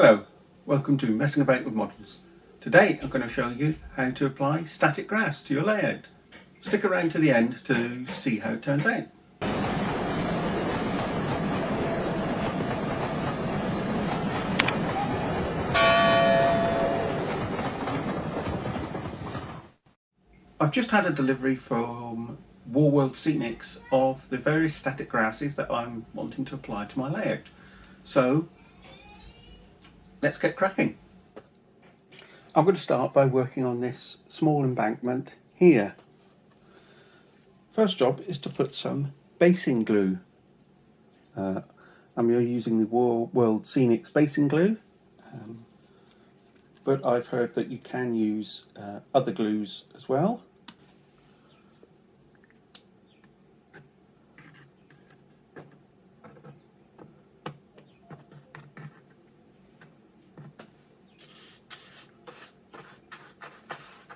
Hello, welcome to Messing About with Models. Today I'm going to show you how to apply static grass to your layout. Stick around to the end to see how it turns out. I've just had a delivery from Woodland Scenics of the various static grasses that I'm wanting to apply to my layout. So let's get cracking. I'm going to start by working on this small embankment here. First job is to put some basing glue. I'm using the Woodland Scenics basing glue, but I've heard that you can use other glues as well.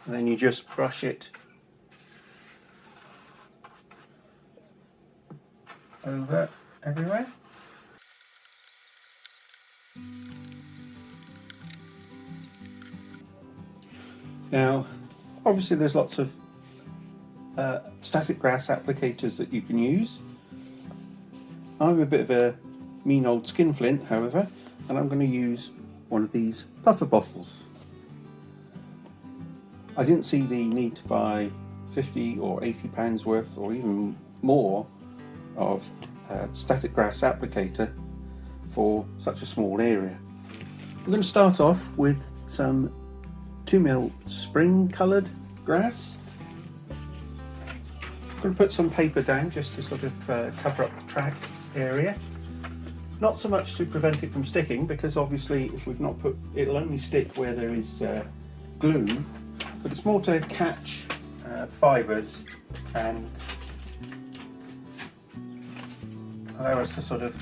And then you just brush it over everywhere. Now, obviously there's lots of static grass applicators that you can use. I'm a bit of a mean old skinflint, however, and I'm going to use one of these puffer bottles. I didn't see the need to buy 50 or 80 pounds worth or even more of static grass applicator for such a small area. I'm going to start off with some 2mm spring coloured grass. I'm going to put some paper down just to sort of cover up the track area. Not so much to prevent it from sticking, because obviously if we've not put, it'll only stick where there is glue. But it's more to catch fibres and allow us to sort of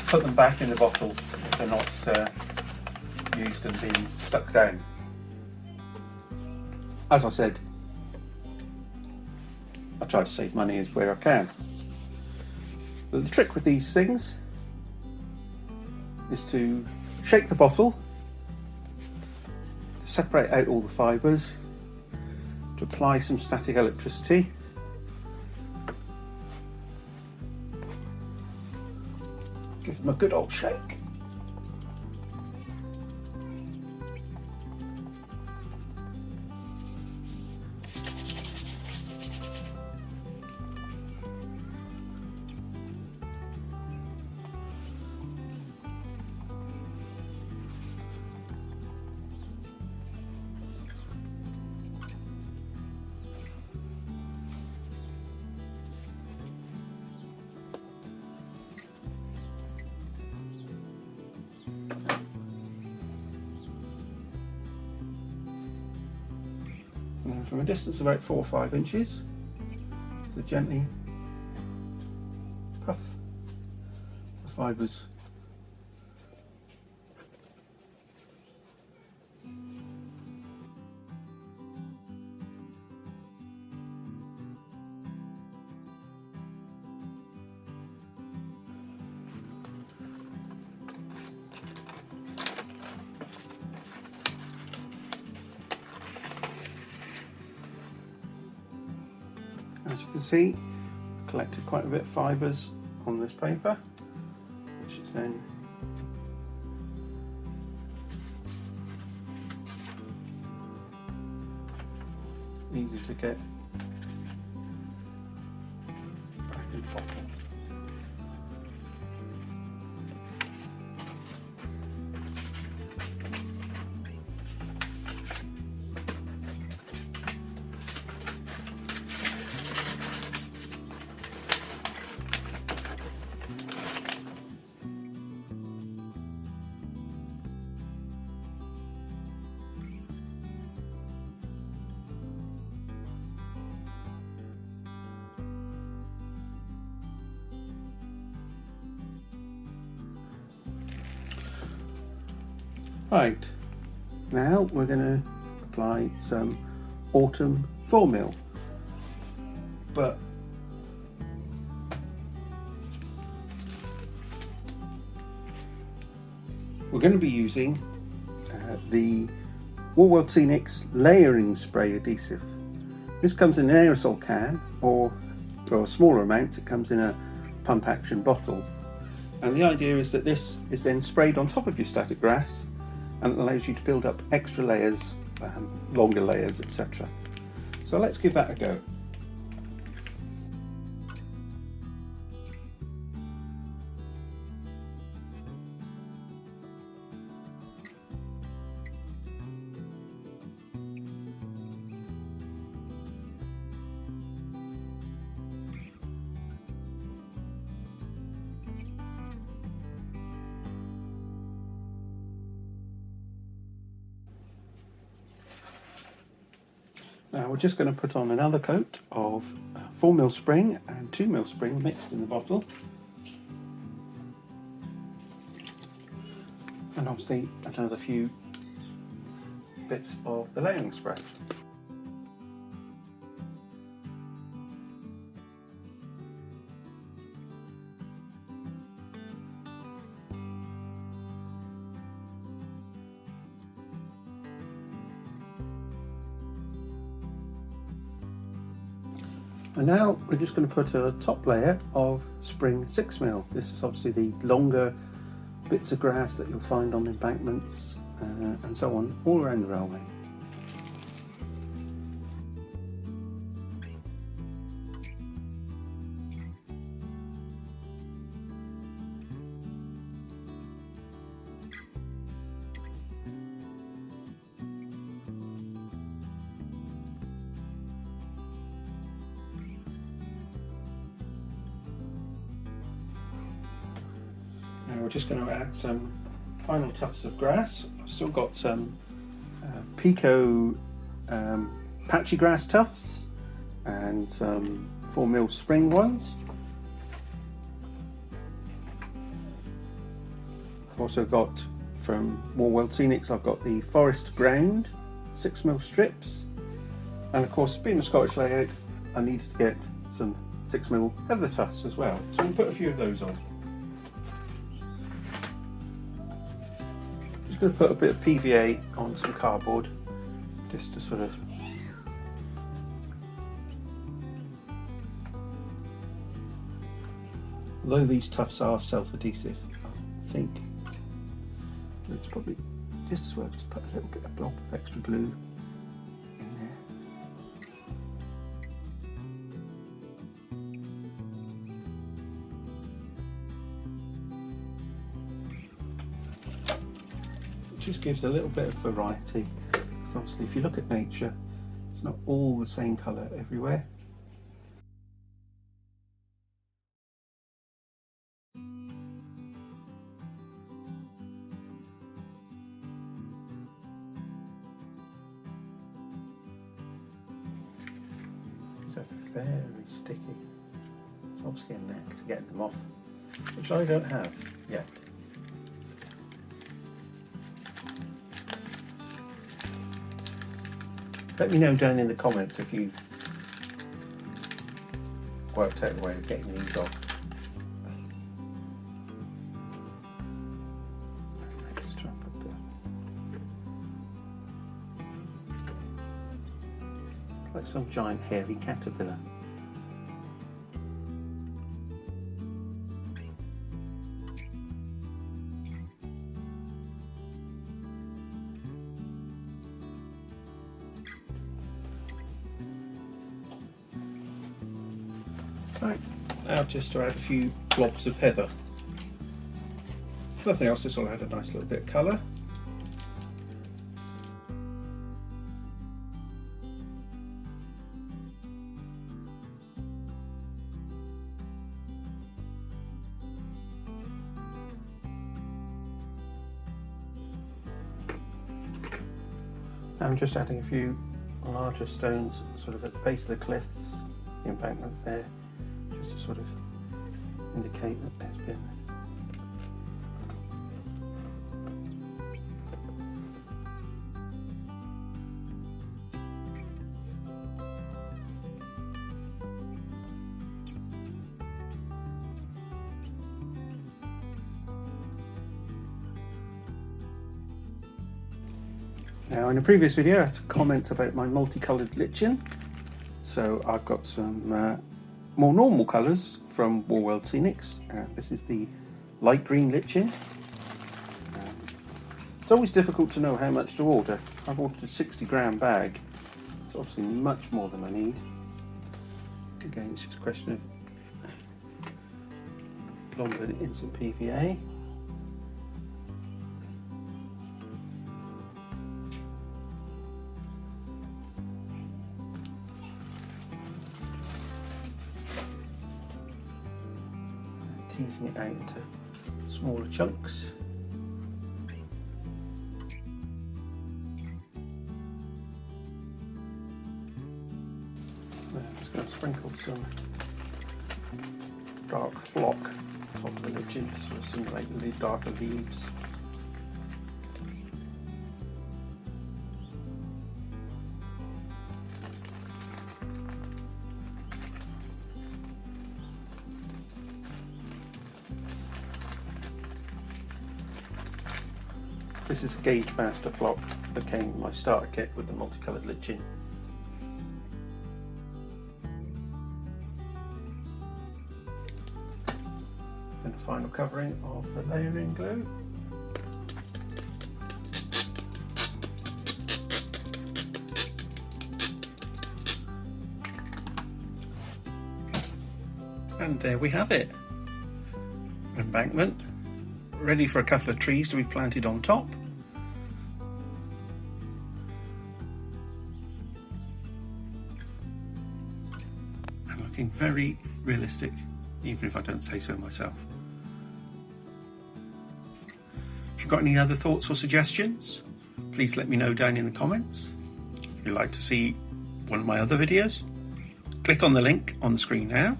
put them back in the bottle if they're not used and being stuck down. As I said, I try to save money where I can. But the trick with these things is to shake the bottle, separate out all the fibres, to apply some static electricity. Give them a good old shake. And from a distance of about 4 or 5 inches, so gently puff the fibres. As you can see, collected quite a bit of fibres on this paper, which is then easy to get back in the bottle. Right, now we're going to apply some autumn 4mm, but we're going to be using the Woodland Scenics layering spray adhesive. This comes in an aerosol can, or for smaller amounts it comes in a pump action bottle. And the idea is that this is then sprayed on top of your static grass and it allows you to build up extra layers, longer layers, etc. So let's give that a go. Now we're just going to put on another coat of 4mm spring and 2mm spring mixed in the bottle, and obviously another few bits of the layering spray. And now we're just going to put a top layer of spring 6mm. This is obviously the longer bits of grass that you'll find on embankments and so on all around the railway. Now we're just going to add some final tufts of grass. I've still got some Pico patchy grass tufts and some 4mm spring ones. I've also got from Woodland Scenics, I've got the forest ground 6mm strips, and of course being a Scottish layout I needed to get some 6mm heather tufts as well, so we'll put a few of those on. Just going to put a bit of PVA on some cardboard just to sort of although these tufts are self-adhesive, I think it's probably just as well just put a little bit of blob of extra glue in there. Just gives a little bit of variety. So obviously if you look at nature, it's not all the same colour everywhere. These are very sticky. It's obviously a knack to get them off, which I don't have yet. Let me know down in the comments if you've worked out a way of getting these off. Let's try and put like some giant hairy caterpillar. Right, now just to add a few blobs of heather. If nothing else, this will add a nice little bit of colour. I'm just adding a few larger stones sort of at the base of the cliffs, the embankments there, just to sort of indicate that there's been Now, in a previous video I had some comments about my multicoloured lichen, so I've got some more normal colours from Woodland Scenics. This is the light green lichen. It's always difficult to know how much to order. I've ordered a 60-gram bag. It's obviously much more than I need. Again, it's just a question of blonding it in some PVA. Teasing it out into smaller chunks. I'm just going to sprinkle some dark flock on top of the lichen to sort of simulate the darker leaves. This is a Gauge Master flock that came in my starter kit with the multicoloured lichen. And the final covering of the layering glue. And there we have it. An embankment, ready for a couple of trees to be planted on top. And looking very realistic, even if I don't say so myself. If you've got any other thoughts or suggestions, please let me know down in the comments. If you'd like to see one of my other videos, click on the link on the screen now.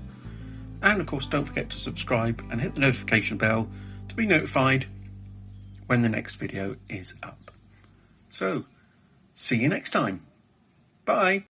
And of course, don't forget to subscribe and hit the notification bell to be notified when the next video is up. So, see you next time. Bye.